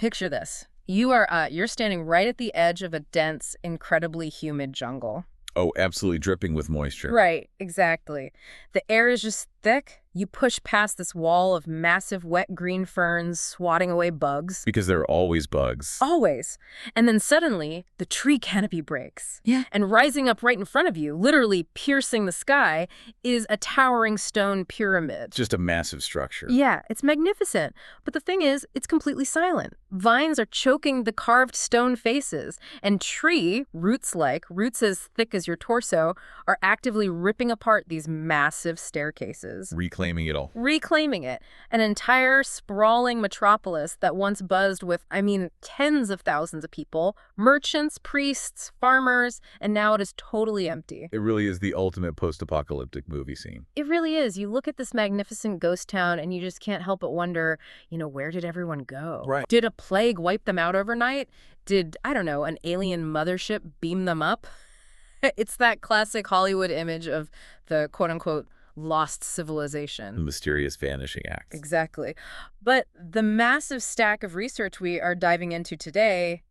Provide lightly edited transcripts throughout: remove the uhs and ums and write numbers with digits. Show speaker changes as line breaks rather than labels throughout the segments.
Picture this. You're standing right at the edge of a dense, incredibly humid jungle.
Oh, absolutely dripping with moisture.
Right, exactly. The air is just thick. You push past this wall of massive wet green ferns swatting away bugs.
Because there are always bugs.
Always. And then suddenly, the tree canopy breaks.
Yeah.
And rising up right in front of you, literally piercing the sky, is a towering stone pyramid.
Just a massive structure.
Yeah, it's magnificent. But the thing is, it's completely silent. Vines are choking the carved stone faces, and roots as thick as your torso, are actively ripping apart these massive staircases.
Reclaiming it all.
Reclaiming it. An entire sprawling metropolis that once buzzed with, tens of thousands of people, merchants, priests, farmers, and now it is totally empty.
It really is the ultimate post-apocalyptic movie scene.
It really is. You look at this magnificent ghost town and you just can't help but wonder, where did everyone go?
Right.
Did a plague wipe them out overnight? Did, an alien mothership beam them up? It's that classic Hollywood image of the quote-unquote lost civilization.
The mysterious vanishing act.
Exactly. But the massive stack of research we are diving into today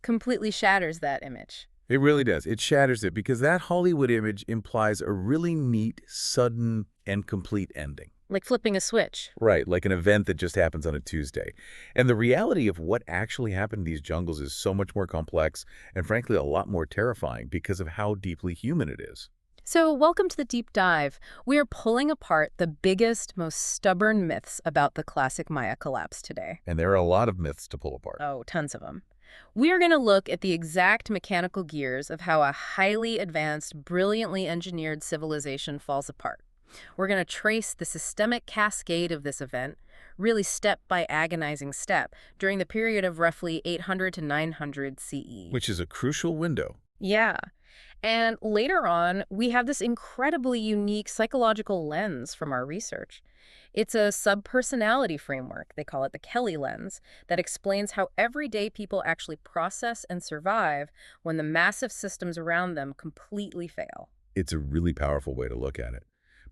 completely shatters that image.
It really does. It shatters it because that Hollywood image implies a really neat, sudden, and complete ending.
Like flipping a switch.
Right, like an event that just happens on a Tuesday. And the reality of what actually happened in these jungles is so much more complex and frankly a lot more terrifying because of how deeply human it is.
So welcome to the deep dive. We are pulling apart the biggest, most stubborn myths about the classic Maya collapse today.
And there are a lot of myths to pull apart.
Oh, tons of them. We are going to look at the exact mechanical gears of how a highly advanced, brilliantly engineered civilization falls apart. We're going to trace the systemic cascade of this event, really step by agonizing step, during the period of roughly 800 to 900 CE.
Which is a crucial window.
Yeah. And later on, we have this incredibly unique psychological lens from our research. It's a subpersonality framework, they call it the Kelly lens, that explains how everyday people actually process and survive when the massive systems around them completely fail.
It's a really powerful way to look at it.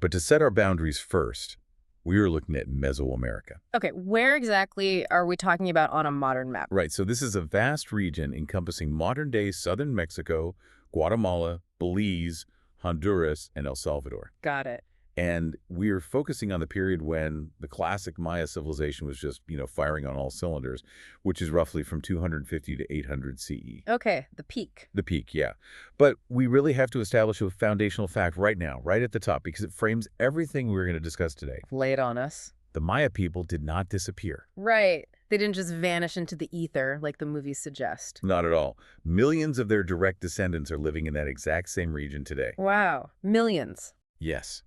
But to set our boundaries first, we are looking at Mesoamerica.
Okay, where exactly are we talking about on a modern map?
Right, so this is a vast region encompassing modern-day southern Mexico, Guatemala, Belize, Honduras, and El Salvador.
Got it.
And we're focusing on the period when the classic Maya civilization was just, firing on all cylinders, which is roughly from 250 to 800 CE.
Okay, the peak.
The peak, yeah. But we really have to establish a foundational fact right now, right at the top, because it frames everything we're going to discuss today.
Lay it on us.
The Maya people did not disappear.
Right. They didn't just vanish into the ether like the movies suggest.
Not at all. Millions of their direct descendants are living in that exact same region today.
Wow. Millions.
Yes.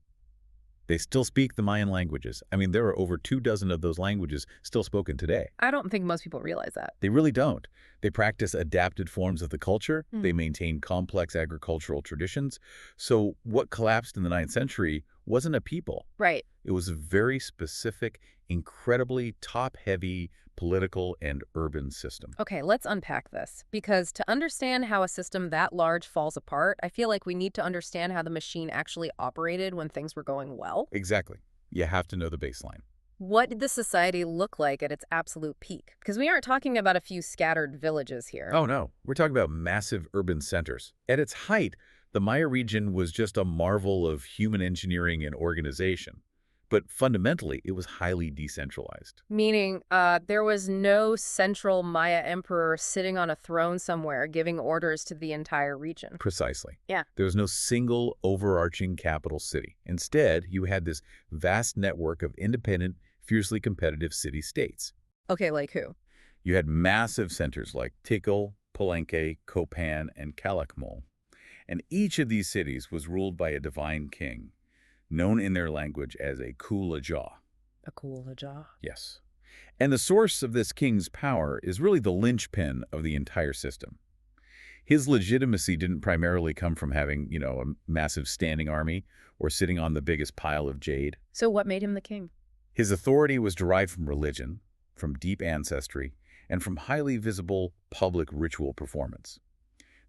They still speak the Mayan languages. There are over 24 of those languages still spoken today.
I don't think most people realize that.
They really don't. They practice adapted forms of the culture. They maintain complex agricultural traditions. So what collapsed in the 9th century wasn't a people.
Right.
It was a very specific, incredibly top-heavy political and urban system.
Okay, let's unpack this. Because to understand how a system that large falls apart, I feel like we need to understand how the machine actually operated when things were going well.
Exactly. You have to know the baseline.
What did the society look like at its absolute peak? Because we aren't talking about a few scattered villages here.
Oh, no. We're talking about massive urban centers. At its height, the Maya region was just a marvel of human engineering and organization. But fundamentally, it was highly decentralized.
Meaning, there was no central Maya emperor sitting on a throne somewhere giving orders to the entire region.
Precisely.
Yeah.
There was no single overarching capital city. Instead, you had this vast network of independent, fiercely competitive city-states.
Okay, like who?
You had massive centers like Tikal, Palenque, Copan, and Calakmul. And each of these cities was ruled by a divine king, known in their language as a Kulajah.
A Kulajah?
Yes. And the source of this king's power is really the linchpin of the entire system. His legitimacy didn't primarily come from having, a massive standing army or sitting on the biggest pile of jade.
So what made him the king?
His authority was derived from religion, from deep ancestry, and from highly visible public ritual performance.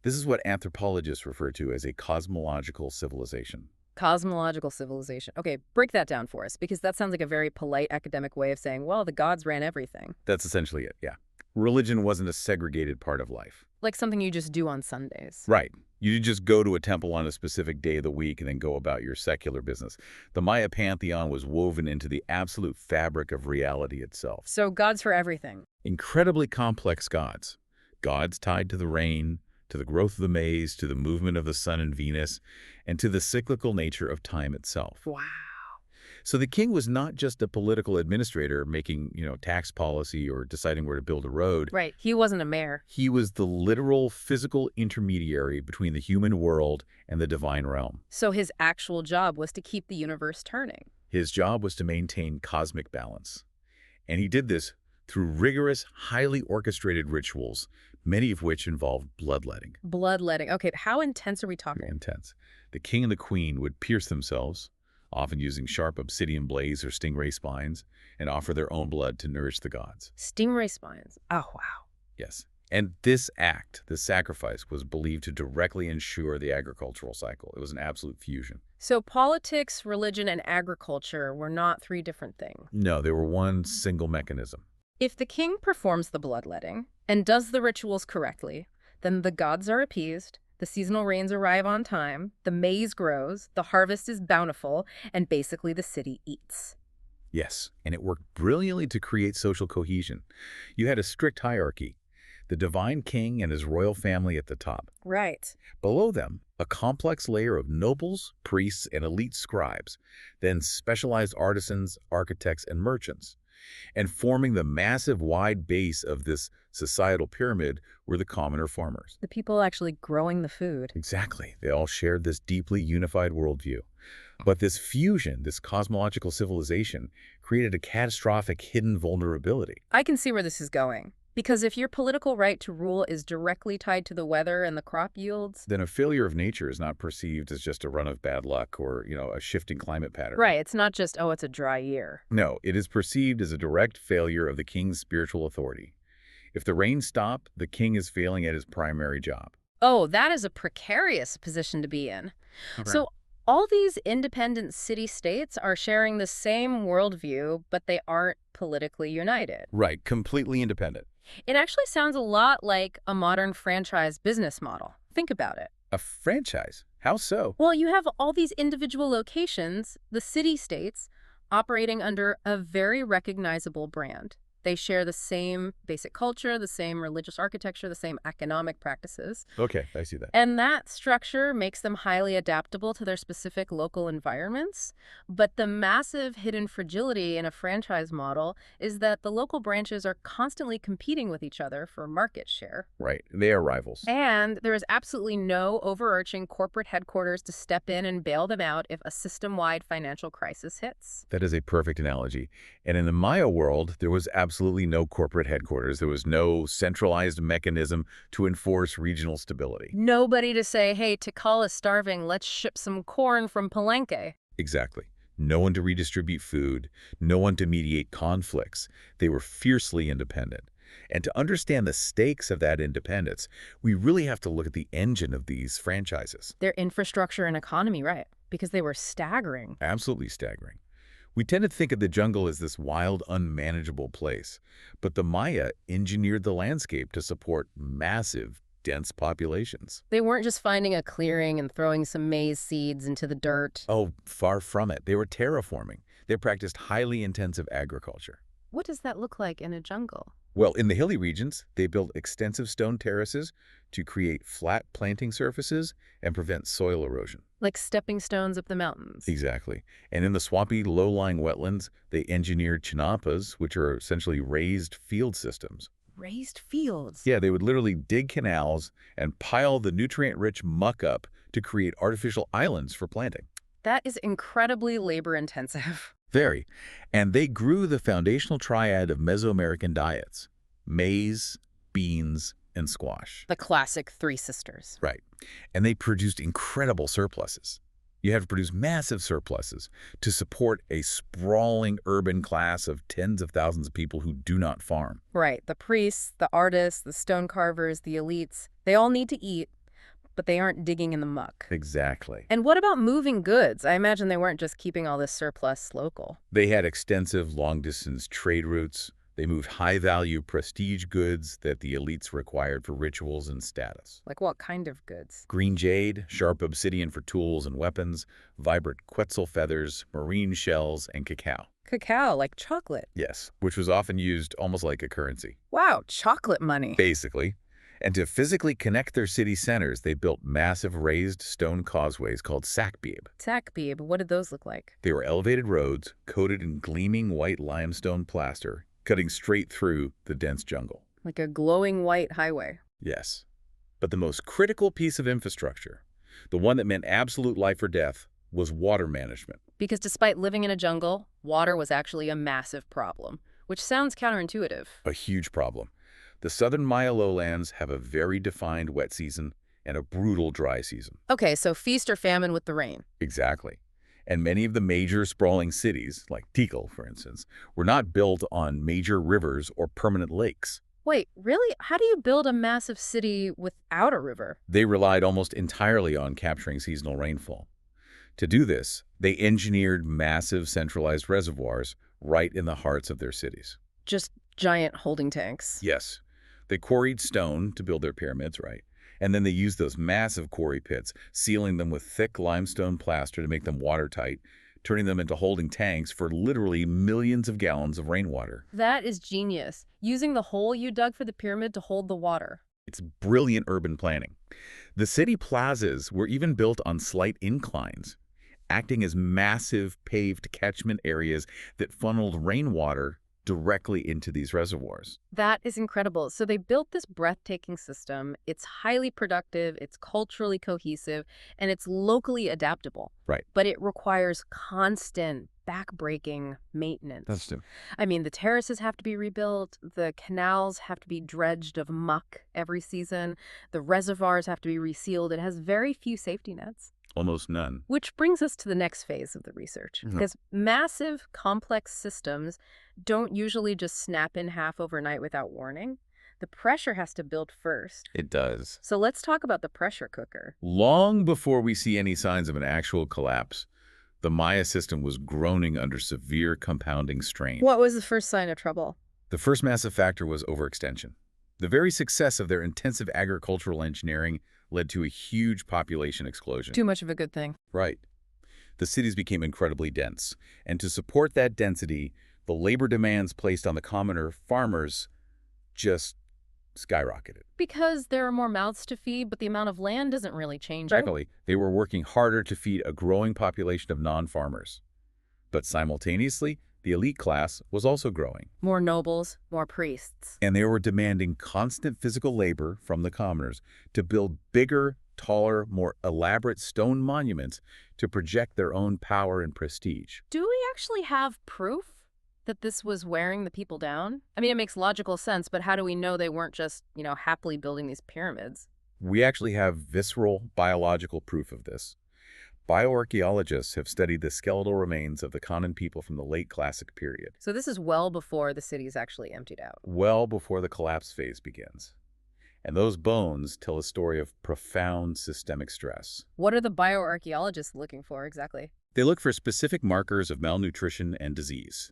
This is what anthropologists refer to as a cosmological civilization.
Cosmological civilization. Okay, break that down for us, because that sounds like a very polite academic way of saying, well, the gods ran everything.
That's essentially it, yeah. Religion wasn't a segregated part of life.
Like something you just do on Sundays.
Right. You didn't just go to a temple on a specific day of the week and then go about your secular business. The Maya pantheon was woven into the absolute fabric of reality itself.
So gods for everything.
Incredibly complex gods. Gods tied to the rain, to the growth of the maize, to the movement of the sun and Venus, and to the cyclical nature of time itself.
Wow.
So the king was not just a political administrator making, tax policy or deciding where to build a road.
Right. He wasn't a mayor.
He was the literal physical intermediary between the human world and the divine realm.
So his actual job was to keep the universe turning.
His job was to maintain cosmic balance. And he did this through rigorous, highly orchestrated rituals, many of which involved bloodletting.
Bloodletting. Okay, how intense are we talking?
Very intense. The king and the queen would pierce themselves, often using sharp obsidian blades or stingray spines, and offer their own blood to nourish the gods.
Stingray spines. Oh, wow.
Yes. And this act, this sacrifice, was believed to directly ensure the agricultural cycle. It was an absolute fusion.
So politics, religion, and agriculture were not three different things.
No, they were one single mechanism.
If the king performs the bloodletting and does the rituals correctly, then the gods are appeased, the seasonal rains arrive on time, the maize grows, the harvest is bountiful, and basically the city eats.
Yes, and it worked brilliantly to create social cohesion. You had a strict hierarchy, the divine king and his royal family at the top.
Right.
Below them, a complex layer of nobles, priests, and elite scribes, then specialized artisans, architects, and merchants. And forming the massive wide base of this societal pyramid were the commoner farmers.
The people actually growing the food.
Exactly. They all shared this deeply unified worldview. But this fusion, this cosmological civilization, created a catastrophic hidden vulnerability.
I can see where this is going. Because if your political right to rule is directly tied to the weather and the crop yields...
Then a failure of nature is not perceived as just a run of bad luck or, a shifting climate pattern.
Right, it's not just, oh, it's a dry year.
No, it is perceived as a direct failure of the king's spiritual authority. If the rains stop, the king is failing at his primary job.
Oh, that is a precarious position to be in.
Okay.
So all these independent city-states are sharing the same worldview, but they aren't politically united.
Right, completely independent.
It actually sounds a lot like a modern franchise business model. Think about it.
A franchise? How so?
Well, you have all these individual locations, the city-states, operating under a very recognizable brand. They share the same basic culture, the same religious architecture, the same economic practices.
Okay, I see that.
And that structure makes them highly adaptable to their specific local environments. But the massive hidden fragility in a franchise model is that the local branches are constantly competing with each other for market share.
Right, they are rivals.
And there is absolutely no overarching corporate headquarters to step in and bail them out if a system-wide financial crisis hits.
That is a perfect analogy. And in the Maya world, there was absolutely no corporate headquarters. There was no centralized mechanism to enforce regional stability.
Nobody to say, hey, Tikal is starving, let's ship some corn from Palenque.
Exactly. No one to redistribute food, no one to mediate conflicts. They were fiercely independent. And to understand the stakes of that independence, we really have to look at the engine of these franchises.
Their infrastructure and economy, right? Because they were staggering.
Absolutely staggering. We tend to think of the jungle as this wild, unmanageable place, but the Maya engineered the landscape to support massive, dense populations.
They weren't just finding a clearing and throwing some maize seeds into the dirt.
Oh, far from it. They were terraforming. They practiced highly intensive agriculture.
What does that look like in a jungle?
Well, in the hilly regions, they built extensive stone terraces to create flat planting surfaces and prevent soil erosion.
Like stepping stones up the mountains.
Exactly. And in the swampy, low-lying wetlands, they engineered chinampas, which are essentially raised field systems.
Raised fields?
Yeah, they would literally dig canals and pile the nutrient-rich muck up to create artificial islands for planting.
That is incredibly labor-intensive.
Very. And they grew the foundational triad of Mesoamerican diets: maize, beans, and squash.
The classic three sisters.
Right. And they produced incredible surpluses. You have to produce massive surpluses to support a sprawling urban class of tens of thousands of people who do not farm.
Right. The priests, the artists, the stone carvers, the elites, they all need to eat, but they aren't digging in the muck.
Exactly.
And what about moving goods? I imagine they weren't just keeping all this surplus local.
They had extensive long-distance trade routes, They moved high-value prestige goods that the elites required for rituals and status.
Like what kind of goods?
Green jade, sharp obsidian for tools and weapons, vibrant quetzal feathers, marine shells, and cacao.
Cacao, like chocolate.
Yes, which was often used almost like a currency.
Wow, chocolate money.
Basically. And to physically connect their city centers, they built massive raised stone causeways called sakbib.
Takbib, what did those look like?
They were elevated roads coated in gleaming white limestone plaster, cutting straight through the dense jungle.
Like a glowing white highway.
Yes. But the most critical piece of infrastructure, the one that meant absolute life or death, was water management.
Because despite living in a jungle, water was actually a massive problem, which sounds counterintuitive.
A huge problem. The southern Maya lowlands have a very defined wet season and a brutal dry season.
Okay, so feast or famine with the rain.
Exactly. And many of the major sprawling cities, like Tikal, for instance, were not built on major rivers or permanent lakes.
Wait, really? How do you build a massive city without a river?
They relied almost entirely on capturing seasonal rainfall. To do this, they engineered massive centralized reservoirs right in the hearts of their cities.
Just giant holding tanks.
Yes. They quarried stone to build their pyramids, right? And then they used those massive quarry pits, sealing them with thick limestone plaster to make them watertight, turning them into holding tanks for literally millions of gallons of rainwater.
That is genius. Using the hole you dug for the pyramid to hold the water.
It's brilliant urban planning. The city plazas were even built on slight inclines, acting as massive paved catchment areas that funneled rainwater directly into these reservoirs.
That is incredible. So they built this breathtaking system. It's highly productive, it's culturally cohesive, and it's locally adaptable.
Right.
But it requires constant, back-breaking maintenance.
That's true.
I mean, the terraces have to be rebuilt, the canals have to be dredged of muck every season, the reservoirs have to be resealed. It has very few safety nets.
Almost none.
Which brings us to the next phase of the research, because massive, complex systems don't usually just snap in half overnight without warning. The pressure has to build first.
It does.
So let's talk about the pressure cooker.
Long before we see any signs of an actual collapse, the Maya system was groaning under severe compounding strain.
What was the first sign of trouble?
The first massive factor was overextension. The very success of their intensive agricultural engineering led to a huge population explosion.
Too much of a good thing.
Right. The cities became incredibly dense, and to support that density, the labor demands placed on the commoner farmers just skyrocketed.
Because there are more mouths to feed, but the amount of land doesn't really change.
Exactly. They were working harder to feed a growing population of non-farmers. But simultaneously, the elite class was also growing.
More nobles, more priests.
And they were demanding constant physical labor from the commoners to build bigger, taller, more elaborate stone monuments to project their own power and prestige.
Do we actually have proof that this was wearing the people down? I mean, it makes logical sense, but how do we know they weren't just, happily building these pyramids?
We actually have visceral biological proof of this. Bioarchaeologists have studied the skeletal remains of the Kanan people from the late Classic period,
So this is well before the city's actually emptied out.
well before the collapse phase begins. And those bones tell a story of profound systemic stress.
What are the bioarchaeologists looking for exactly?
They look for specific markers of malnutrition and disease.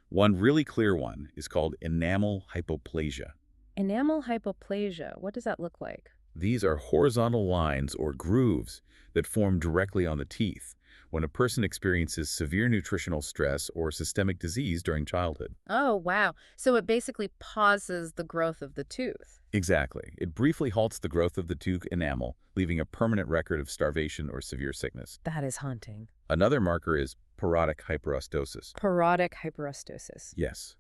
One really clear one is called enamel hypoplasia.
Enamel hypoplasia, what does that look like?
These are horizontal lines or grooves that form directly on the teeth when a person experiences severe nutritional stress or systemic disease during childhood.
Oh, wow. So it basically pauses the growth of the tooth.
Exactly. It briefly halts the growth of the tooth enamel, leaving a permanent record of starvation or severe sickness.
That is haunting.
Another marker is parodic hyperostosis.
Parodic hyperostosis.
Yes.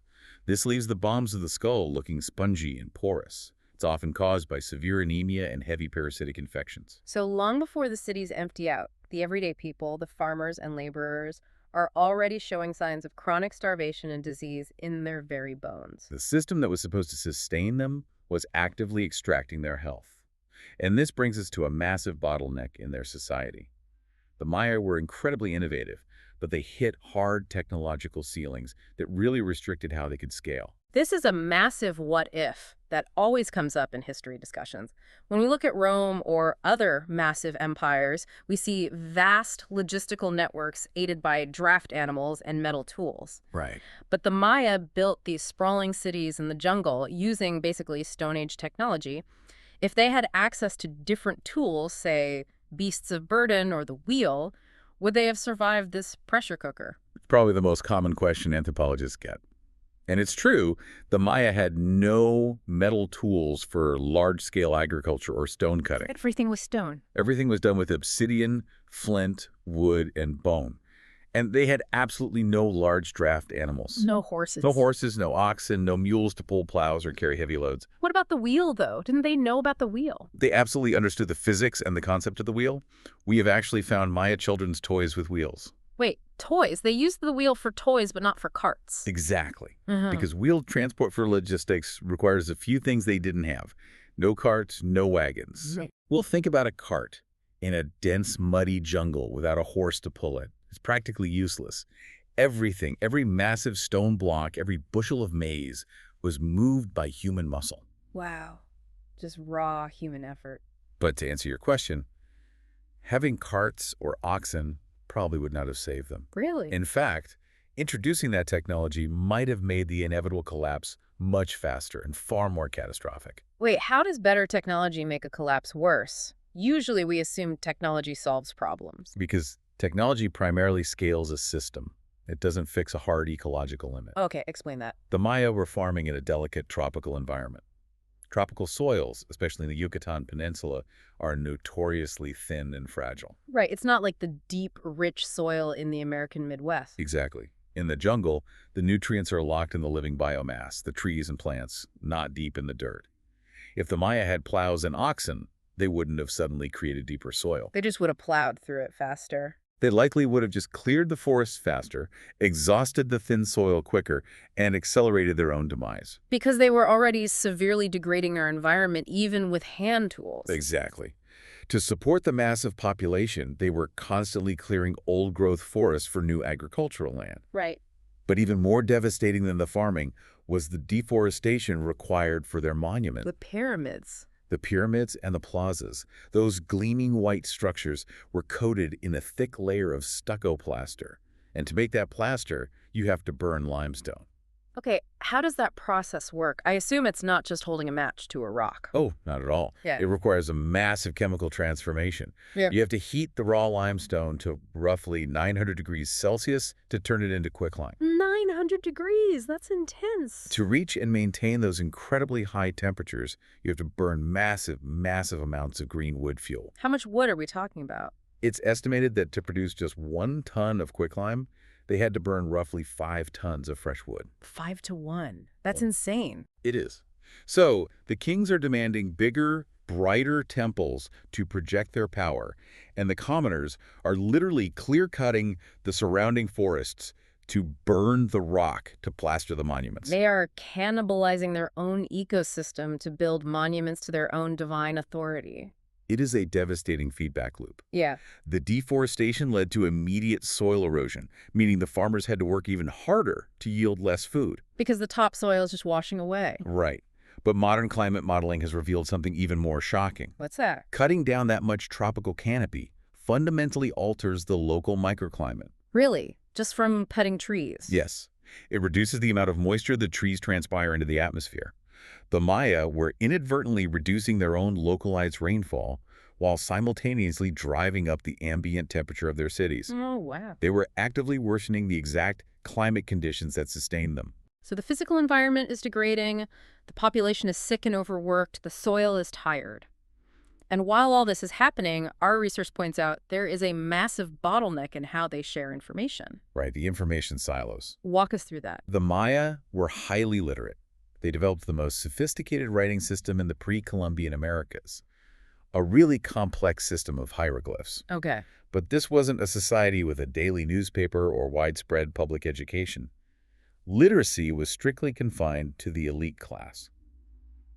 This leaves the bombs of the skull looking spongy and porous. It's often caused by severe anemia and heavy parasitic infections.
So long before the cities empty out, the everyday people, the farmers and laborers, are already showing signs of chronic starvation and disease in their very bones.
The system that was supposed to sustain them was actively extracting their health. And this brings us to a massive bottleneck in their society. The Maya were incredibly innovative, but they hit hard technological ceilings that really restricted how they could scale.
This is a massive what if. that always comes up in history discussions. When we look at Rome or other massive empires, we see vast logistical networks aided by draft animals and metal tools.
Right.
But the Maya built these sprawling cities in the jungle using basically Stone Age technology. If they had access to different tools, say beasts of burden or the wheel, would they have survived this pressure cooker?
It's probably the most common question anthropologists get. And it's true, the Maya had no metal tools for large-scale agriculture or stone cutting.
Everything was stone.
Everything was done with obsidian, flint, wood, and bone. And they had absolutely no large draft animals.
No horses.
No horses, no oxen, no mules to pull plows or carry heavy loads.
What about the wheel, though? Didn't they know about the wheel?
They absolutely understood the physics and the concept of the wheel. We have actually found Maya children's toys with wheels.
Wait, toys. They used the wheel for toys, but not for carts.
Exactly.
Uh-huh.
Because wheeled transport for logistics requires a few things they didn't have. No carts, no wagons.
Right.
Well, think about a cart in a dense, muddy jungle without a horse to pull it. It's practically useless. Everything, every massive stone block, every bushel of maize was moved by human muscle.
Wow. Just raw human effort.
But to answer your question, having carts or oxen probably would not have saved them.
Really?
In fact, introducing that technology might have made the inevitable collapse much faster and far more catastrophic.
Wait, how does better technology make a collapse worse? Usually we assume technology solves problems.
Because technology primarily scales a system. It doesn't fix a hard ecological limit.
Okay, explain that.
The Maya were farming in a delicate tropical environment. Tropical soils, especially in the Yucatan Peninsula, are notoriously thin and fragile.
Right, it's not like the deep, rich soil in the American Midwest.
Exactly. In the jungle, the nutrients are locked in the living biomass, the trees and plants, not deep in the dirt. If the Maya had plows and oxen, they wouldn't have suddenly created deeper soil.
They just would have plowed through it faster.
They likely would have just cleared the forests faster, exhausted the thin soil quicker, and accelerated their own demise.
Because they were already severely degrading our environment, even with hand tools.
Exactly. To support the massive population, they were constantly clearing old-growth forests for new agricultural land.
Right.
But even more devastating than the farming was the deforestation required for their monument.
The pyramids.
The pyramids and the plazas, those gleaming white structures, were coated in a thick layer of stucco plaster. And to make that plaster, you have to burn limestone.
Okay, how does that process work? I assume it's not just holding a match to a rock.
Oh, not at all.
Yeah.
It requires a massive chemical transformation.
Yeah.
You have to heat the raw limestone to roughly 900 degrees Celsius to turn it into quicklime.
900 degrees, that's intense.
To reach and maintain those incredibly high temperatures, you have to burn massive, massive amounts of green wood fuel.
How much wood are we talking about?
It's estimated that to produce just 1 ton of quicklime, they had to burn roughly 5 tons of fresh wood.
5 to 1. That's insane.
It is. So, the kings are demanding bigger, brighter temples to project their power, and the commoners are literally clear-cutting the surrounding forests to burn the rock to plaster the monuments.
They are cannibalizing their own ecosystem to build monuments to their own divine authority.
It is a devastating feedback loop.
Yeah.
The deforestation led to immediate soil erosion, meaning the farmers had to work even harder to yield less food.
Because the topsoil is just washing away.
Right. But modern climate modeling has revealed something even more shocking.
What's that?
Cutting down that much tropical canopy fundamentally alters the local microclimate.
Really? Just from cutting trees?
Yes. It reduces the amount of moisture the trees transpire into the atmosphere. The Maya were inadvertently reducing their own localized rainfall while simultaneously driving up the ambient temperature of their cities.
Oh, wow.
They were actively worsening the exact climate conditions that sustained them.
So the physical environment is degrading, the population is sick and overworked, the soil is tired. And while all this is happening, our research points out there is a massive bottleneck in how they share information.
Right, the information silos.
Walk us through that.
The Maya were highly literate. They developed the most sophisticated writing system in the pre-Columbian Americas, a really complex system of hieroglyphs.
Okay.
But this wasn't a society with a daily newspaper or widespread public education. Literacy was strictly confined to the elite class,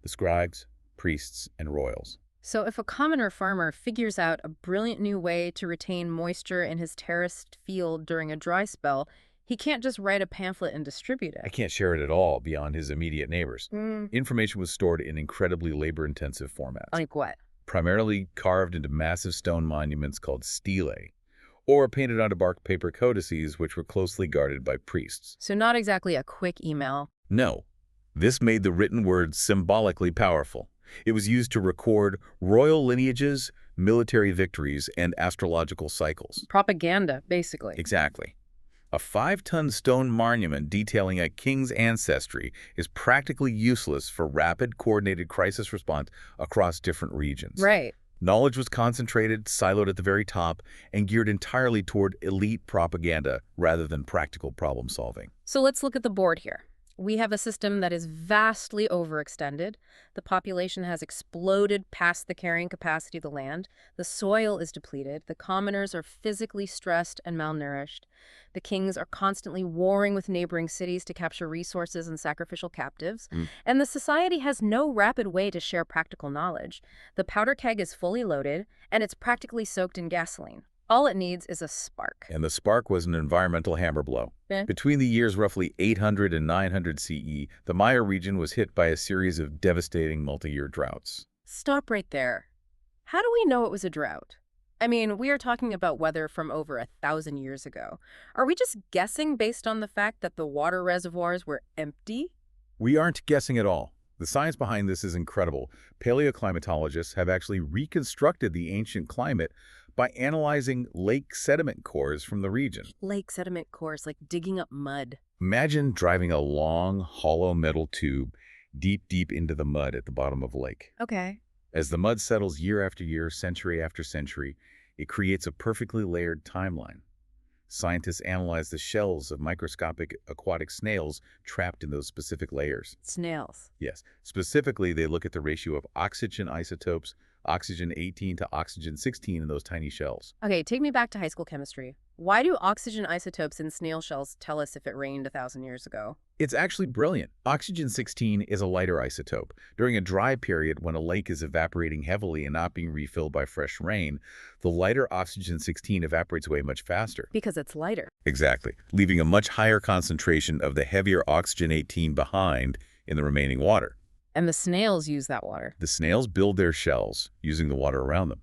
the scribes, priests, and royals.
So if a commoner farmer figures out a brilliant new way to retain moisture in his terraced field during a dry spell, He can't just write a pamphlet and distribute
I
it.
can't share it at all beyond his immediate neighbors.
Mm,
Information was stored in incredibly labor-intensive formats,
like what?
primarily carved into massive stone monuments called stelae, or painted onto bark paper codices which were closely guarded by priests.
So not exactly a quick email.
No, this made the written word symbolically powerful. It was used to record royal lineages, military victories, and astrological cycles.
Propaganda, basically.
Exactly. A 5-ton stone monument detailing a king's ancestry is practically useless for rapid, coordinated crisis response across different regions.
Right.
Knowledge was concentrated, siloed at the very top, and geared entirely toward elite propaganda rather than practical problem solving.
So let's look at the board here. We have a system that is vastly overextended. The population has exploded past the carrying capacity of the land. The soil is depleted. The commoners are physically stressed and malnourished. The kings are constantly warring with neighboring cities to capture resources and sacrificial captives. And the society has no rapid way to share practical knowledge. The powder keg is fully loaded, and it's practically soaked in gasoline. All it needs is a spark.
And the spark was an environmental hammer blow.
Eh?
Between the years roughly 800 and 900 CE, the Maya region was hit by a series of devastating multi-year droughts.
Stop right there. How do we know it was a drought? I mean, we are talking about weather from over 1,000 years ago. Are we just guessing based on the fact that the water reservoirs were empty?
We aren't guessing at all. The science behind this is incredible. Paleoclimatologists have actually reconstructed the ancient climate by analyzing lake sediment cores from the region.
Lake sediment cores, like digging up mud.
Imagine driving a long, hollow metal tube deep into the mud at the bottom of a lake.
Okay.
As the mud settles year after year, century after century, it creates a perfectly layered timeline. Scientists analyze the shells of microscopic aquatic snails trapped in those specific layers.
Snails.
Yes, specifically, they look at the ratio of oxygen isotopes, oxygen-18 to oxygen-16 in those tiny shells.
Okay, take me back to high school chemistry. Why do oxygen isotopes in snail shells tell us if it rained 1,000 years ago?
It's actually brilliant. Oxygen-16 is a lighter isotope. During a dry period when a lake is evaporating heavily and not being refilled by fresh rain, the lighter oxygen-16 evaporates away much faster.
Because it's lighter.
Exactly, leaving a much higher concentration of the heavier oxygen-18 behind in the remaining water.
And the snails use that water.
The snails build their shells using the water around them.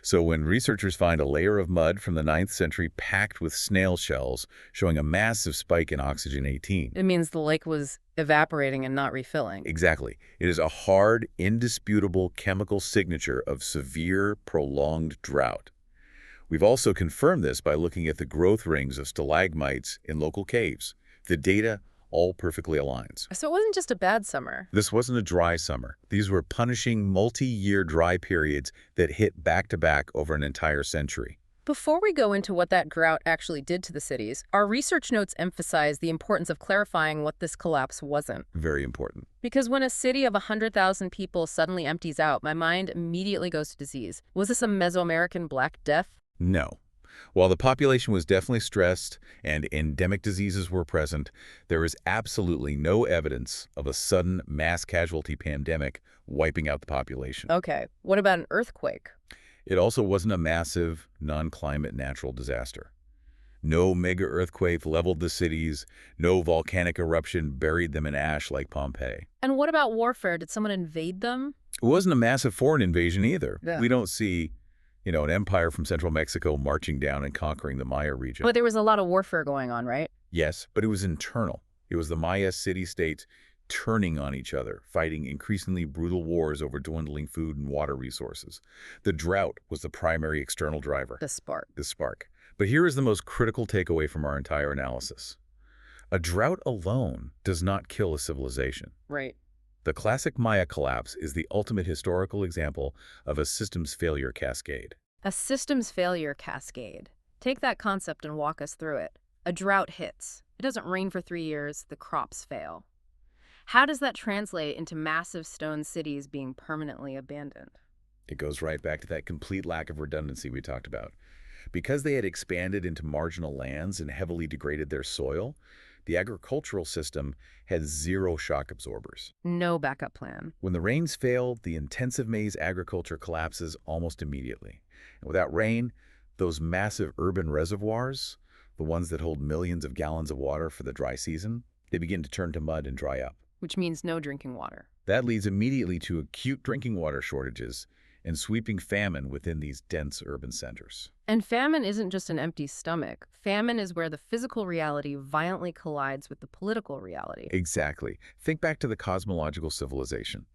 So when researchers find a layer of mud from the 9th century packed with snail shells, showing a massive spike in oxygen-18.
It means the lake was evaporating and not refilling.
Exactly. It is a hard, indisputable chemical signature of severe, prolonged drought. We've also confirmed this by looking at the growth rings of stalagmites in local caves. The data all perfectly aligns.
So it wasn't just a bad summer.
This wasn't a dry summer. These were punishing multi-year dry periods that hit back-to-back over an entire century.
Before we go into what that drought actually did to the cities, our research notes emphasize the importance of clarifying what this collapse wasn't.
Very important.
Because when a city of 100,000 people suddenly empties out, my mind immediately goes to disease. Was this a Mesoamerican Black Death?
No. While the population was definitely stressed and endemic diseases were present, there is absolutely no evidence of a sudden mass casualty pandemic wiping out the population.
Okay, what about an earthquake?
It also wasn't a massive, non-climate natural disaster. No mega earthquake leveled the cities, no volcanic eruption buried them in ash like Pompeii.
And what about warfare? Did someone invade them?
It wasn't a massive foreign invasion either.
Yeah.
We don't see an empire from central Mexico marching down and conquering the Maya region.
But there was a lot of warfare going on, right?
Yes, but it was internal. It was the Maya city-states turning on each other, fighting increasingly brutal wars over dwindling food and water resources. The drought was the primary external driver.
The spark.
The spark. But here is the most critical takeaway from our entire analysis. A drought alone does not kill a civilization.
Right.
The classic Maya collapse is the ultimate historical example of a systems failure cascade.
A systems failure cascade. Take that concept and walk us through it. A drought hits. It doesn't rain for 3 years. The crops fail. How does that translate into massive stone cities being permanently abandoned?
It goes right back to that complete lack of redundancy we talked about. Because they had expanded into marginal lands and heavily degraded their soil, the agricultural system had zero shock absorbers.
No backup plan.
When the rains fail, the intensive maize agriculture collapses almost immediately. And without rain, those massive urban reservoirs, the ones that hold millions of gallons of water for the dry season, they begin to turn to mud and dry up.
Which means no drinking water.
That leads immediately to acute drinking water shortages and sweeping famine within these dense urban centers.
And famine isn't just an empty stomach. Famine is where the physical reality violently collides with the political reality.
Exactly. Think back to the cosmological civilization.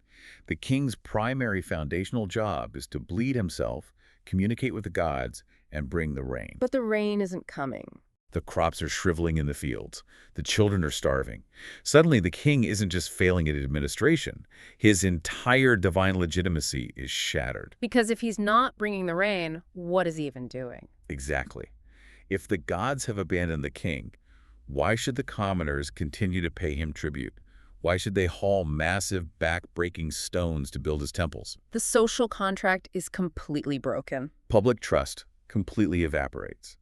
The king's primary foundational job is to bleed himself, communicate with the gods, and bring the rain.
But the rain isn't coming.
The crops are shriveling in the fields. The children are starving. Suddenly, the king isn't just failing at administration. His entire divine legitimacy is shattered.
Because if he's not bringing the rain, what is he even doing?
Exactly. If the gods have abandoned the king, why should the commoners continue to pay him tribute? Why should they haul massive, back-breaking stones to build his temples?
The social contract is completely broken.
Public trust completely evaporates.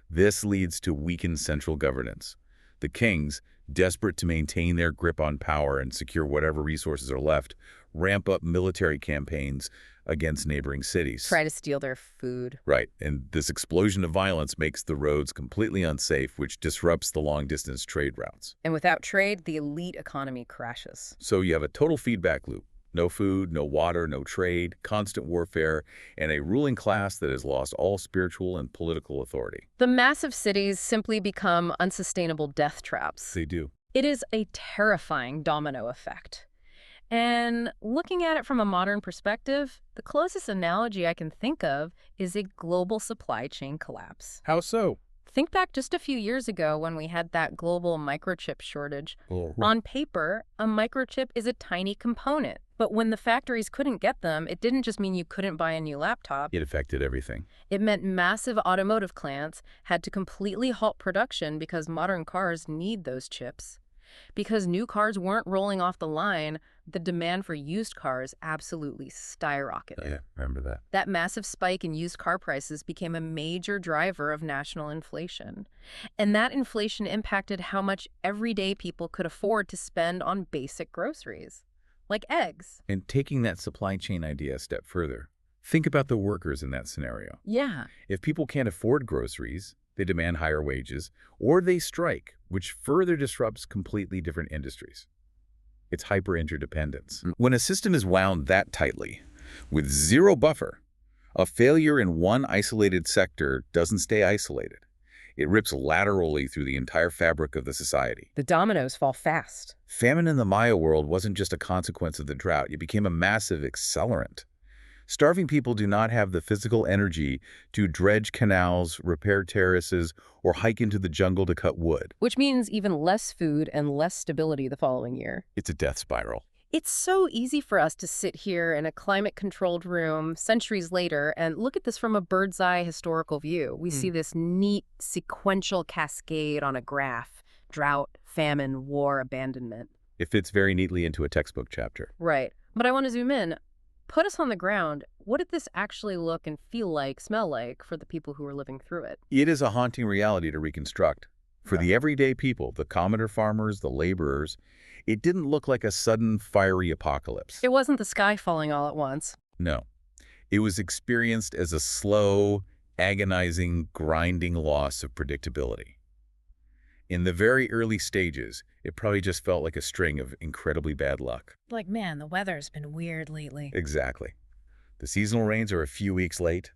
This leads to weakened central governance. The kings, desperate to maintain their grip on power and secure whatever resources are left, ramp up military campaigns against neighboring cities.
Try to steal their food.
Right, and this explosion of violence makes the roads completely unsafe, which disrupts the long-distance trade routes.
And without trade, the elite economy crashes.
So you have a total feedback loop. No food, no water, no trade, constant warfare, and a ruling class that has lost all spiritual and political authority.
The massive cities simply become unsustainable death traps.
They do.
It is a terrifying domino effect. And looking at it from a modern perspective, the closest analogy I can think of is a global supply chain collapse.
How so?
Think back just a few years ago when we had that global microchip shortage.
Oh.
On paper, a microchip is a tiny component. But when the factories couldn't get them, it didn't just mean you couldn't buy a new laptop.
It affected everything.
It meant massive automotive plants had to completely halt production because modern cars need those chips. Because new cars weren't rolling off the line, the demand for used cars absolutely skyrocketed.
Yeah, remember that.
That massive spike in used car prices became a major driver of national inflation. And that inflation impacted how much everyday people could afford to spend on basic groceries, like eggs.
And taking that supply chain idea a step further, think about the workers in that scenario.
Yeah.
If people can't afford groceries, they demand higher wages, or they strike, which further disrupts completely different industries. It's hyper-interdependence. When a system is wound that tightly, with zero buffer, a failure in one isolated sector doesn't stay isolated. It rips laterally through the entire fabric of the society.
The dominoes fall fast.
Famine in the Maya world wasn't just a consequence of the drought. It became a massive accelerant. Starving people do not have the physical energy to dredge canals, repair terraces, or hike into the jungle to cut wood.
Which means even less food and less stability the following year.
It's a death spiral.
It's so easy for us to sit here in a climate-controlled room centuries later and look at this from a bird's-eye historical view. We see this neat, sequential cascade on a graph: drought, famine, war, abandonment.
It fits very neatly into a textbook chapter.
Right. But I want to zoom in. Put us on the ground. What did this actually look and feel like, smell like, for the people who were living through it?
It is a haunting reality to reconstruct. For the everyday people, the commoner farmers, the laborers, it didn't look like a sudden fiery apocalypse.
It wasn't the sky falling all at once.
No. It was experienced as a slow, agonizing, grinding loss of predictability. In the very early stages, it probably just felt like a string of incredibly bad luck.
Like, man, the weather's been weird lately.
Exactly. The seasonal rains are a few weeks late.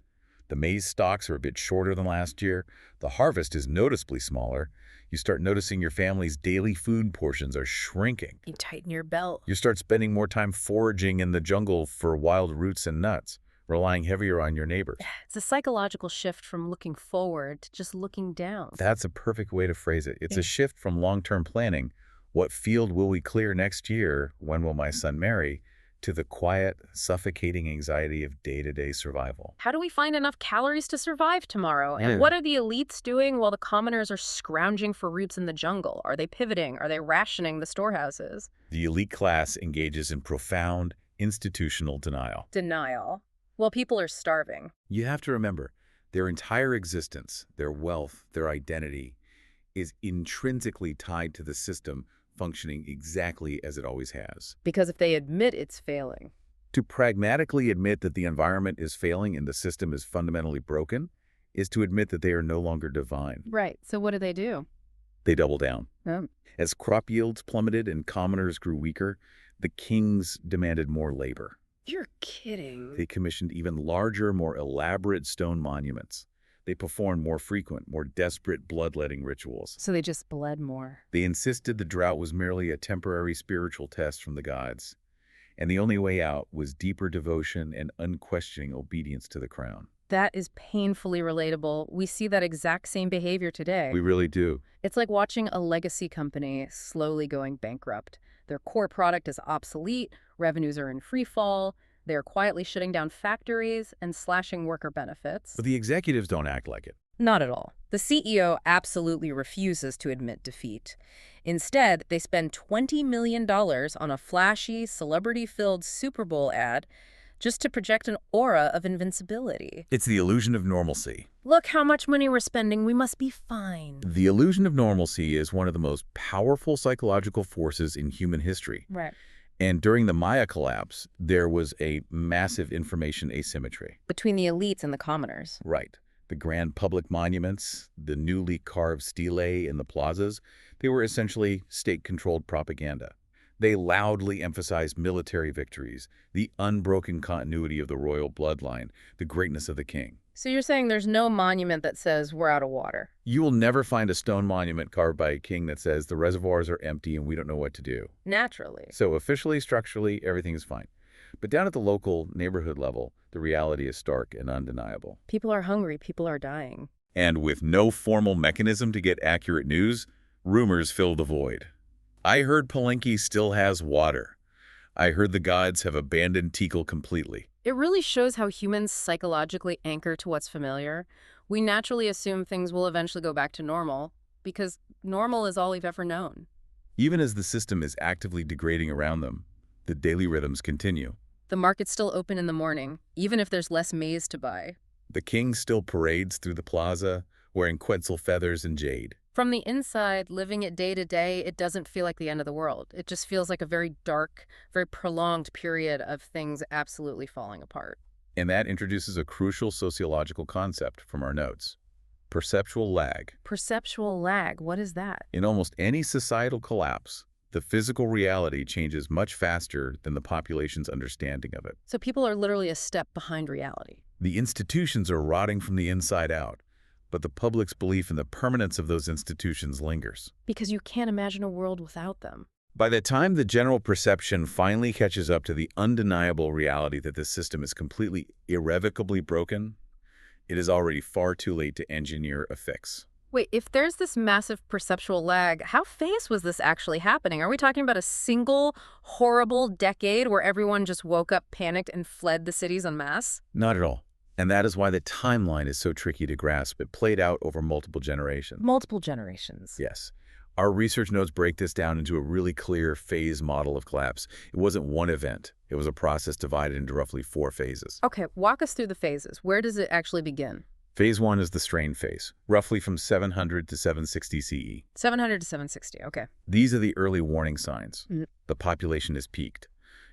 The maize stalks are a bit shorter than last year. The harvest is noticeably smaller. You start noticing your family's daily food portions are shrinking.
You tighten your belt.
You start spending more time foraging in the jungle for wild roots and nuts, relying heavier on your neighbors.
It's a psychological shift from looking forward to just looking down.
That's a perfect way to phrase it. It's a shift from long-term planning, what field will we clear next year, when will my son marry, to the quiet, suffocating anxiety of day-to-day survival.
How do we find enough calories to survive tomorrow? And what are the elites doing while the commoners are scrounging for roots in the jungle? Are they pivoting? Are they rationing the storehouses?
The elite class engages in profound, institutional denial.
Denial. Well, people are starving.
You have to remember, their entire existence, their wealth, their identity, is intrinsically tied to the system functioning exactly as it always has.
Because if they admit it's failing.
To pragmatically admit that the environment is failing and the system is fundamentally broken is to admit that they are no longer divine.
Right. So what do they do?
They double down.
Oh.
As crop yields plummeted and commoners grew weaker, the kings demanded more labor.
You're kidding.
They commissioned even larger, more elaborate stone monuments. They performed more frequent, more desperate bloodletting rituals.
So they just bled more.
They insisted the drought was merely a temporary spiritual test from the gods, and the only way out was deeper devotion and unquestioning obedience to the crown.
That is painfully relatable. We see that exact same behavior today.
We really do.
It's like watching a legacy company slowly going bankrupt. Their core product is obsolete, revenues are in free fall, they're quietly shutting down factories and slashing worker benefits.
But the executives don't act like it.
Not at all. The CEO absolutely refuses to admit defeat. Instead, they spend $20 million on a flashy, celebrity-filled Super Bowl ad just to project an aura of invincibility.
It's the illusion of normalcy.
Look how much money we're spending, we must be fine.
The illusion of normalcy is one of the most powerful psychological forces in human history.
Right.
And during the Maya collapse, there was a massive information asymmetry.
Between the elites and the commoners.
Right. The grand public monuments, the newly carved stelae in the plazas, they were essentially state-controlled propaganda. They loudly emphasized military victories, the unbroken continuity of the royal bloodline, the greatness of the king.
So you're saying there's no monument that says we're out of water?
You will never find a stone monument carved by a king that says the reservoirs are empty and we don't know what to do.
Naturally.
So officially, structurally, everything is fine. But down at the local neighborhood level, the reality is stark and undeniable.
People are hungry, people are dying.
And with no formal mechanism to get accurate news, rumors fill the void. I heard Palenque still has water. I heard the gods have abandoned Tikal completely.
It really shows how humans psychologically anchor to what's familiar. We naturally assume things will eventually go back to normal, because normal is all we've ever known.
Even as the system is actively degrading around them, the daily rhythms continue.
The market's still open in the morning, even if there's less maize to buy.
The king still parades through the plaza, wearing quetzal feathers and jade.
From the inside, living it day to day, it doesn't feel like the end of the world. It just feels like a very dark, very prolonged period of things absolutely falling apart.
And that introduces a crucial sociological concept from our notes: perceptual lag.
Perceptual lag, what is that?
In almost any societal collapse, the physical reality changes much faster than the population's understanding of it.
So people are literally a step behind reality.
The institutions are rotting from the inside out, but the public's belief in the permanence of those institutions lingers.
Because you can't imagine a world without them.
By the time the general perception finally catches up to the undeniable reality that this system is completely irrevocably broken, it is already far too late to engineer a fix.
Wait, if there's this massive perceptual lag, how fast was this actually happening? Are we talking about a single, horrible decade where everyone just woke up, panicked, and fled the cities en masse?
Not at all. And that is why the timeline is so tricky to grasp. It played out over multiple generations.
Multiple generations.
Yes. Our research notes break this down into a really clear phase model of collapse. It wasn't one event. It was a process divided into roughly 4 phases.
Okay, walk us through the phases. Where does it actually begin?
Phase 1 is the strain phase, roughly from 700 to 760 CE.
700 to 760, okay.
These are the early warning signs.
Mm.
The population is peaked.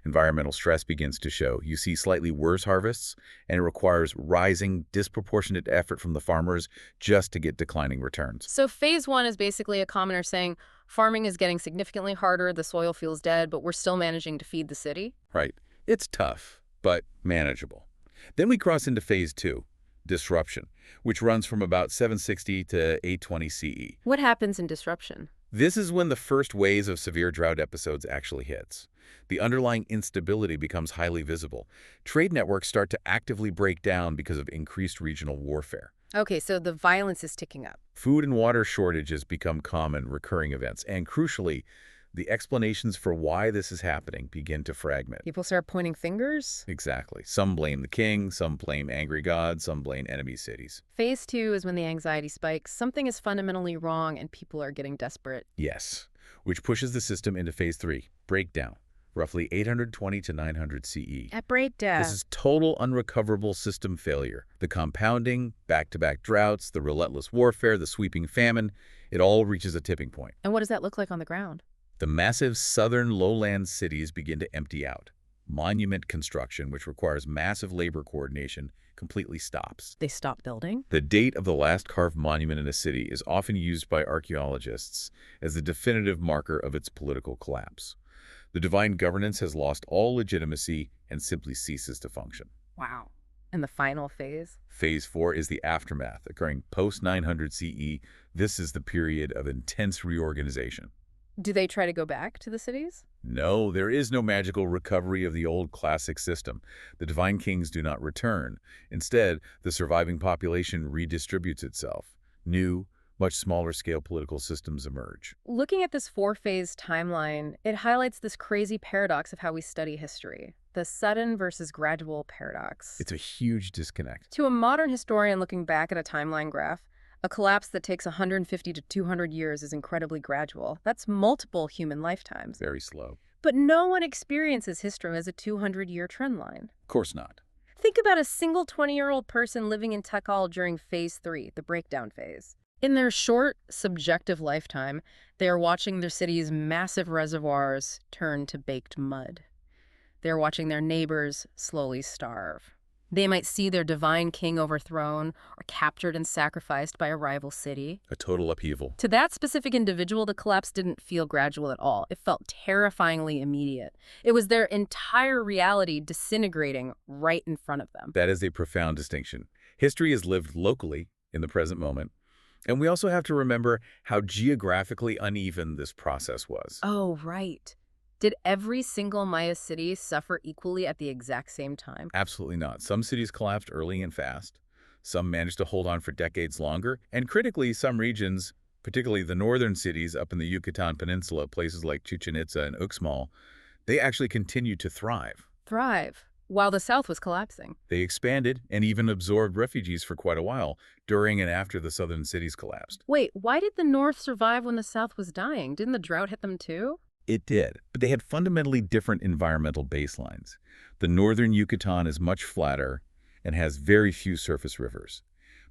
Environmental stress begins to show. You see slightly worse harvests, and it requires rising, disproportionate effort from the farmers just to get declining returns.
So phase 1 is basically a commoner saying, farming is getting significantly harder, the soil feels dead, but we're still managing to feed the city?
Right. It's tough, but manageable. Then we cross into phase 2, disruption, which runs from about 760 to 820 CE.
What happens in disruption?
This is when the first waves of severe drought episodes actually hits. The underlying instability becomes highly visible. Trade networks start to actively break down because of increased regional warfare.
Okay, so the violence is ticking up.
Food and water shortages become common, recurring events. And crucially, the explanations for why this is happening begin to fragment.
People start pointing fingers?
Exactly. Some blame the king, some blame angry gods, some blame enemy cities.
Phase 2 is when the anxiety spikes. Something is fundamentally wrong and people are getting desperate.
Yes, which pushes the system into phase 3, breakdown, roughly 820 to 900 CE.
At breakdown.
This is total unrecoverable system failure. The compounding, back-to-back droughts, the relentless warfare, the sweeping famine, it all reaches a tipping point.
And what does that look like on the ground?
The massive southern lowland cities begin to empty out. Monument construction, which requires massive labor coordination, completely stops.
They stop building?
The date of the last carved monument in a city is often used by archaeologists as the definitive marker of its political collapse. The divine governance has lost all legitimacy and simply ceases to function.
Wow. And the final phase?
Phase 4 is the aftermath, occurring post-900 CE. This is the period of intense reorganization.
Do they try to go back to the cities?
No, there is no magical recovery of the old classic system. The divine kings do not return. Instead, the surviving population redistributes itself. New, much smaller scale political systems emerge.
Looking at this four-phase timeline, it highlights this crazy paradox of how we study history, the sudden versus gradual paradox.
It's a huge disconnect.
To a modern historian looking back at a timeline graph, a collapse that takes 150 to 200 years is incredibly gradual. That's multiple human lifetimes.
Very slow.
But no one experiences history as a 200-year trend line.
Of course not.
Think about a single 20-year-old person living in Tekal during Phase 3, the breakdown phase. In their short, subjective lifetime, they are watching their city's massive reservoirs turn to baked mud. They are watching their neighbors slowly starve. They might see their divine king overthrown or captured and sacrificed by a rival city.
A total upheaval.
To that specific individual, the collapse didn't feel gradual at all. It felt terrifyingly immediate. It was their entire reality disintegrating right in front of them.
That is a profound distinction. History is lived locally in the present moment. And we also have to remember how geographically uneven this process was.
Oh, right. Did every single Maya city suffer equally at the exact same time?
Absolutely not. Some cities collapsed early and fast. Some managed to hold on for decades longer. And critically, some regions, particularly the northern cities up in the Yucatan Peninsula, places like Chichen Itza and Uxmal, they actually continued to thrive.
Thrive, while the south was collapsing.
They expanded and even absorbed refugees for quite a while, during and after the southern cities collapsed.
Wait, why did the north survive when the south was dying? Didn't the drought hit them too?
It did, but they had fundamentally different environmental baselines. The northern Yucatan is much flatter and has very few surface rivers,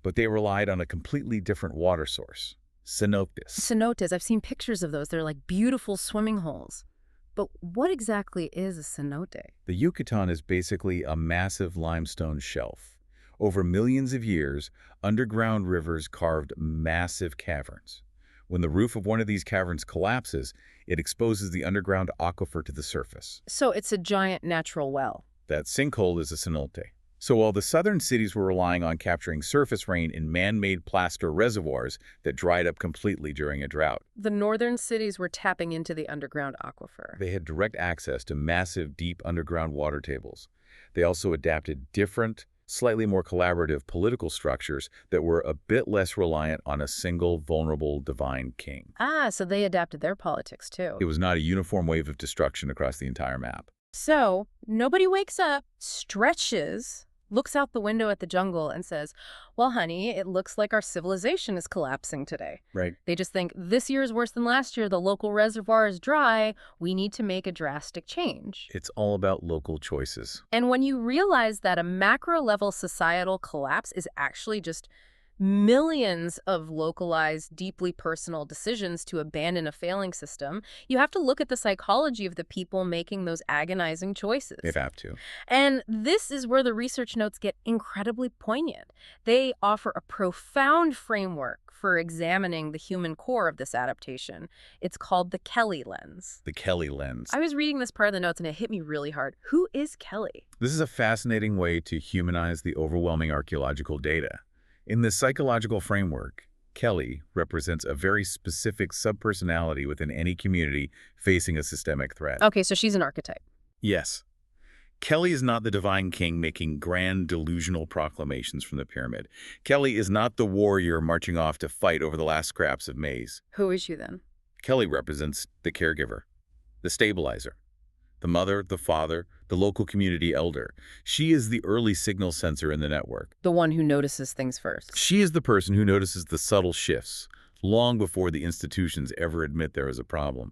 but they relied on a completely different water source, cenotes.
Cenotes, I've seen pictures of those. They're like beautiful swimming holes. But what exactly is a cenote?
The Yucatan is basically a massive limestone shelf. Over millions of years, underground rivers carved massive caverns. When the roof of one of these caverns collapses, it exposes the underground aquifer to the surface.
So it's a giant natural well.
That sinkhole is a cenote. So while the southern cities were relying on capturing surface rain in man-made plaster reservoirs that dried up completely during a drought,
The northern cities were tapping into the underground aquifer.
they had direct access to massive, deep underground water tables. They also adapted different, slightly more collaborative political structures that were a bit less reliant on a single, vulnerable divine king.
Ah, so they adapted their politics too.
It was not a uniform wave of destruction across the entire map.
So nobody wakes up, stretches, looks out the window at the jungle and says, well, honey, it looks like our civilization is collapsing today.
Right.
They just think, this year is worse than last year. The local reservoir is dry. We need to make a drastic change.
It's all about local choices.
And when you realize that a macro-level societal collapse is actually just millions of localized, deeply personal decisions to abandon a failing system, you have to look at the psychology of the people making those agonizing choices.
They have to.
And this is where the research notes get incredibly poignant. They offer a profound framework for examining the human core of this adaptation. It's called the Kelly lens.
The Kelly lens.
I was reading this part of the notes and it hit me really hard. Who is Kelly?
This is a fascinating way to humanize the overwhelming archaeological data. In this psychological framework, Kelly represents a very specific subpersonality within any community facing a systemic threat.
Okay, so she's an archetype.
Yes. Kelly is not the divine king making grand delusional proclamations from the pyramid. Kelly is not the warrior marching off to fight over the last scraps of maize.
Who is she then?
Kelly represents the caregiver, the stabilizer, the mother, the father, the local community elder. She is the early signal sensor in the network.
The one who notices things first.
She is the person who notices the subtle shifts long before the institutions ever admit there is a problem.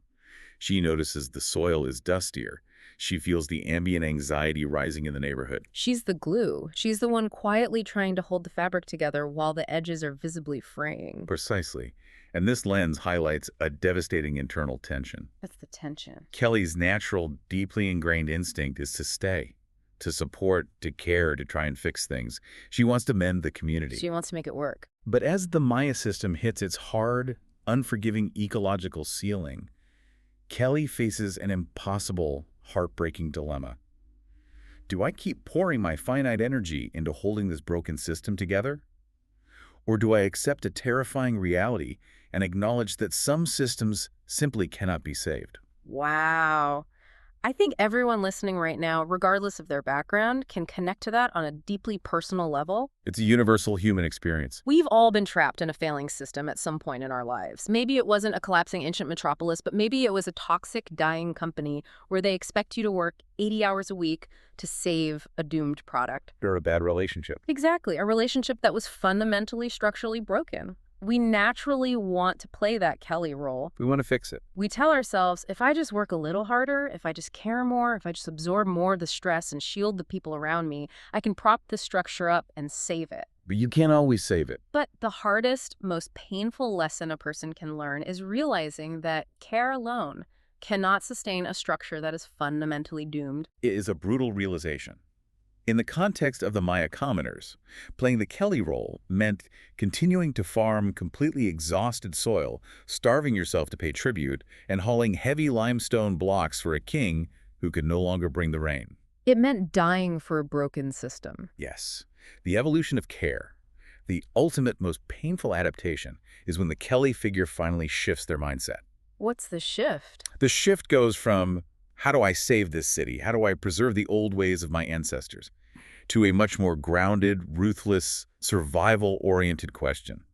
She notices the soil is dustier. She feels the ambient anxiety rising in the neighborhood.
She's the glue. She's the one quietly trying to hold the fabric together while the edges are visibly fraying.
Precisely. And this lens highlights a devastating internal tension.
That's the tension.
Kelly's natural, deeply ingrained instinct is to stay, to support, to care, to try and fix things. She wants to mend the community.
She wants to make it work.
But as the Maya system hits its hard, unforgiving ecological ceiling, Kelly faces an impossible, heartbreaking dilemma. Do I keep pouring my finite energy into holding this broken system together? Or do I accept a terrifying reality and acknowledge that some systems simply cannot be saved?
Wow. I think everyone listening right now, regardless of their background, can connect to that on a deeply personal level.
It's a universal human experience.
We've all been trapped in a failing system at some point in our lives. Maybe it wasn't a collapsing ancient metropolis, but maybe it was a toxic, dying company where they expect you to work 80 hours a week to save a doomed product.
Or a bad relationship.
Exactly, a relationship that was fundamentally, structurally broken. We naturally want to play that Kelly role.
We want to fix it.
We tell ourselves, if I just work a little harder, if I just care more, if I just absorb more of the stress and shield the people around me, I can prop this structure up and save it.
But you can't always save it.
But the hardest, most painful lesson a person can learn is realizing that care alone cannot sustain a structure that is fundamentally doomed.
It is a brutal realization. In the context of the Maya commoners, playing the Kelly role meant continuing to farm completely exhausted soil, starving yourself to pay tribute, and hauling heavy limestone blocks for a king who could no longer bring the rain.
It meant dying for a broken system.
Yes, the evolution of care, the ultimate, most painful adaptation, is when the Kelly figure finally shifts their mindset.
What's the shift?
The shift goes from, how do I save this city? How do I preserve the old ways of my ancestors? To a much more grounded, ruthless, survival-oriented question.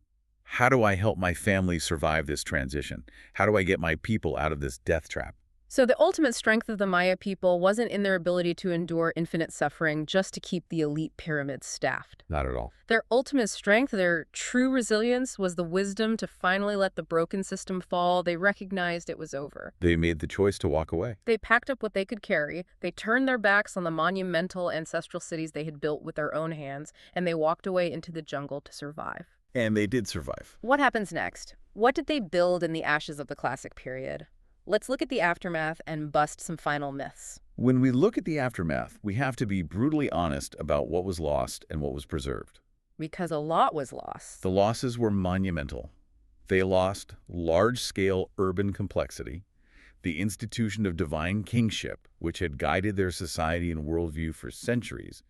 How do I help my family survive this transition? How do I get my people out of this death trap?
So the ultimate strength of the Maya people wasn't in their ability to endure infinite suffering just to keep the elite pyramids staffed.
Not at all.
Their ultimate strength, their true resilience, was the wisdom to finally let the broken system fall. They recognized it was over.
They made the choice to walk away.
They packed up what they could carry, they turned their backs on the monumental ancestral cities they had built with their own hands, and they walked away into the jungle to survive.
And they did survive.
What happens next? What did they build in the ashes of the classic period? Let's look at the aftermath and bust some final myths.
When we look at the aftermath, we have to be brutally honest about what was lost and what was preserved.
Because a lot was lost.
The losses were monumental. They lost large-scale urban complexity, the institution of divine kingship, which had guided their society and worldview for centuries,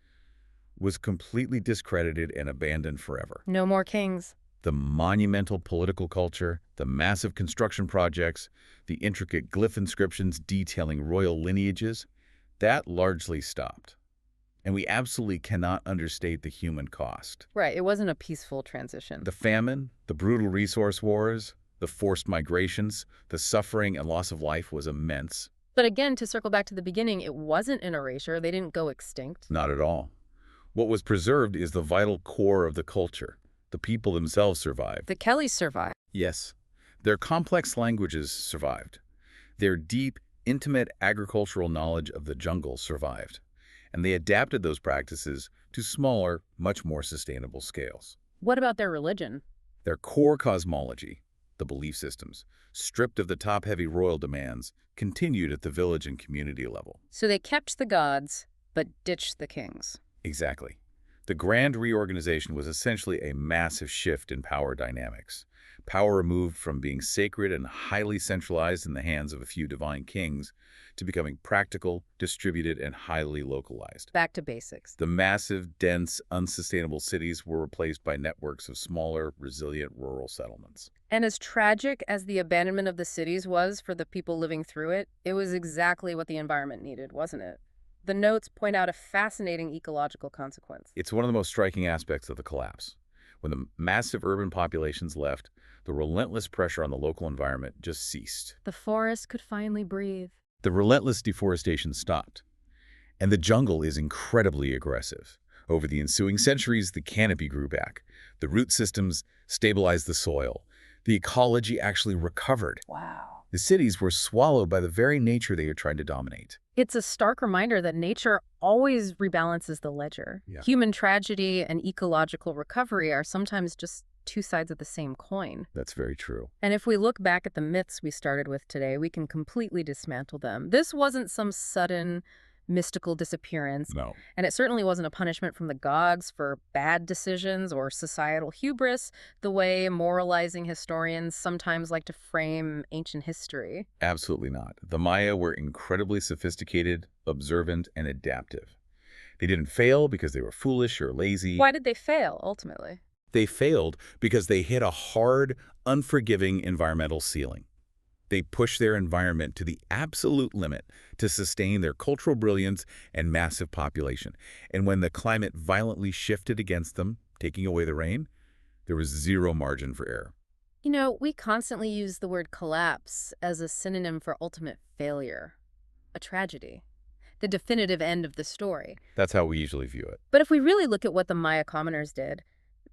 was completely discredited and abandoned forever.
No more kings.
The monumental political culture, the massive construction projects, the intricate glyph inscriptions detailing royal lineages, that largely stopped. And we absolutely cannot understate the human cost.
Right, it wasn't a peaceful transition.
The famine, the brutal resource wars, the forced migrations, the suffering and loss of life was immense.
But again, to circle back to the beginning, it wasn't an erasure. They didn't go extinct.
Not at all. What was preserved is the vital core of the culture. The people themselves survived.
The Kellys survived.
Yes. Their complex languages survived. Their deep, intimate agricultural knowledge of the jungle survived. And they adapted those practices to smaller, much more sustainable scales.
What about their religion?
Their core cosmology, the belief systems, stripped of the top-heavy royal demands, continued at the village and community level.
So they kept the gods, but ditched the kings.
Exactly. The grand reorganization was essentially a massive shift in power dynamics. Power moved from being sacred and highly centralized in the hands of a few divine kings to becoming practical, distributed, and highly localized.
Back to basics.
The massive, dense, unsustainable cities were replaced by networks of smaller, resilient rural settlements.
And as tragic as the abandonment of the cities was for the people living through it, it was exactly what the environment needed, wasn't it? The notes point out a fascinating ecological consequence.
It's one of the most striking aspects of the collapse. When the massive urban populations left, the relentless pressure on the local environment just ceased.
The forest could finally breathe.
The relentless deforestation stopped. And the jungle is incredibly aggressive. Over the ensuing centuries, the canopy grew back. The root systems stabilized the soil. The ecology actually recovered.
Wow.
The cities were swallowed by the very nature they are trying to dominate.
It's a stark reminder that nature always rebalances the ledger.
Yeah.
Human tragedy and ecological recovery are sometimes just two sides of the same coin.
That's very true.
And if we look back at the myths we started with today, we can completely dismantle them. This wasn't some sudden mystical disappearance,
No.
and it certainly wasn't a punishment from the gods for bad decisions or societal hubris, the way moralizing historians sometimes like to frame ancient history.
Absolutely not. The Maya were incredibly sophisticated, observant, and adaptive. They didn't fail because they were foolish or lazy.
Why did they fail, ultimately?
They failed because they hit a hard, unforgiving environmental ceiling. They pushed their environment to the absolute limit to sustain their cultural brilliance and massive population. And when the climate violently shifted against them, taking away the rain, there was zero margin for error.
You know, we constantly use the word collapse as a synonym for ultimate failure, a tragedy, the definitive end of the story.
That's how we usually view it.
But if we really look at what the Maya commoners did,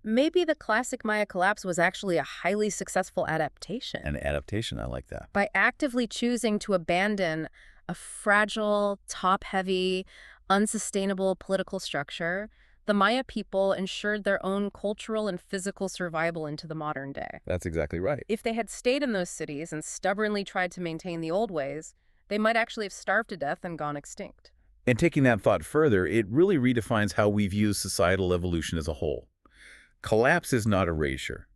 maybe the classic Maya collapse was actually a highly successful adaptation.
An adaptation, I like that.
By actively choosing to abandon a fragile, top-heavy, unsustainable political structure, the Maya people ensured their own cultural and physical survival into the modern day.
That's exactly right.
If they had stayed in those cities and stubbornly tried to maintain the old ways, they might actually have starved to death and gone extinct.
And taking that thought further, it really redefines how we view societal evolution as a whole. Collapse is not erasure.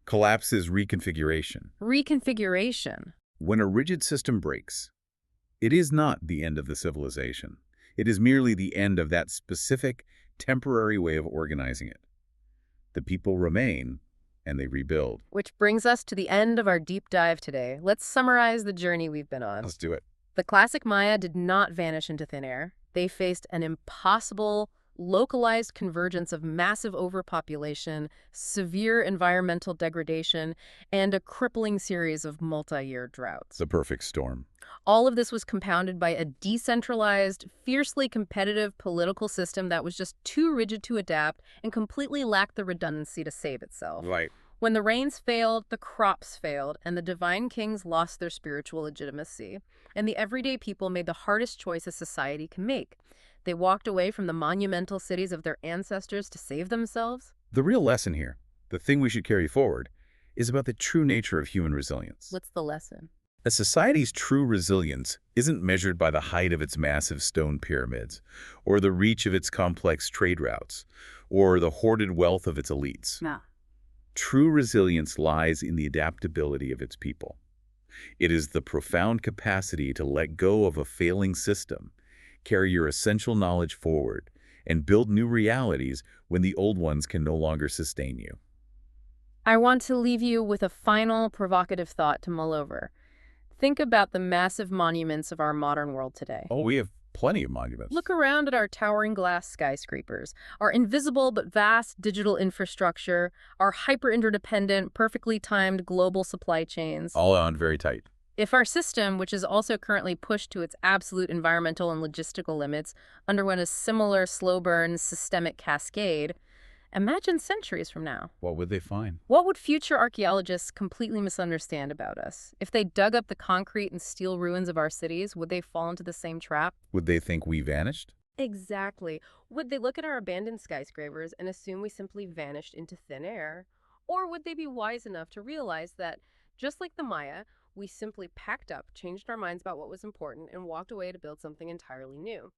Collapse is reconfiguration.
Reconfiguration.
When a rigid system breaks, it is not the end of the civilization. It is merely the end of that specific, temporary way of organizing it. The people remain, and they rebuild.
Which brings us to the end of our deep dive today. Let's summarize the journey we've been on.
Let's do it.
The classic Maya did not vanish into thin air. They faced an impossible, localized convergence of massive overpopulation, severe environmental degradation, and a crippling series of multi-year droughts.
The perfect storm.
All of this was compounded by a decentralized, fiercely competitive political system that was just too rigid to adapt and completely lacked the redundancy to save itself.
Right.
When the rains failed, the crops failed, and the divine kings lost their spiritual legitimacy, and the everyday people made the hardest choice a society can make. They walked away from the monumental cities of their ancestors to save themselves.
The real lesson here, the thing we should carry forward, is about the true nature of human resilience.
What's the lesson?
A society's true resilience isn't measured by the height of its massive stone pyramids, or the reach of its complex trade routes, or the hoarded wealth of its elites.
No.
True resilience lies in the adaptability of its people. It is the profound capacity to let go of a failing system, carry your essential knowledge forward, and build new realities when the old ones can no longer sustain you.
I want to leave you with a final provocative thought to mull over. Think about the massive monuments of our modern world today.
Oh, we have plenty of monuments.
Look around at our towering glass skyscrapers, our invisible but vast digital infrastructure, our hyper-interdependent, perfectly timed global supply chains.
All on very tight.
If our system, which is also currently pushed to its absolute environmental and logistical limits, underwent a similar slow-burn systemic cascade, imagine centuries from now.
What would they find?
What would future archaeologists completely misunderstand about us? If they dug up the concrete and steel ruins of our cities, would they fall into the same trap?
Would they think we vanished?
Exactly. Would they look at our abandoned skyscrapers and assume we simply vanished into thin air? Or would they be wise enough to realize that, just like the Maya, we simply packed up, changed our minds about what was important, and walked away to build something entirely new?